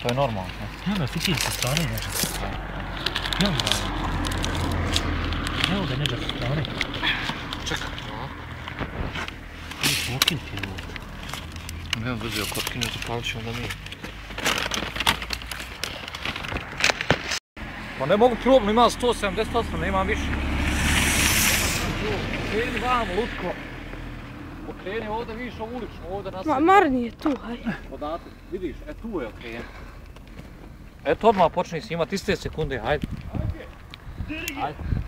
To je normalno. Evo ga, Fikir sa strane neđa. Evo ga. Evo ga neđa sa strane. Čekaj. Ovo ću okinuti ovo. Nemam veze, ako otkinu zapalit ćemo da nije. Pa ne mogu probno, ima 178, nemam više. Okreni vam, lutko. Okreni ovdje, vidiš ovu uličnu, ovdje nas... Marni je tu, hajde. Podatak, vidiš, tu je okreni. Eto odmah počni snimat, iste sekunde, hajde. Ajde.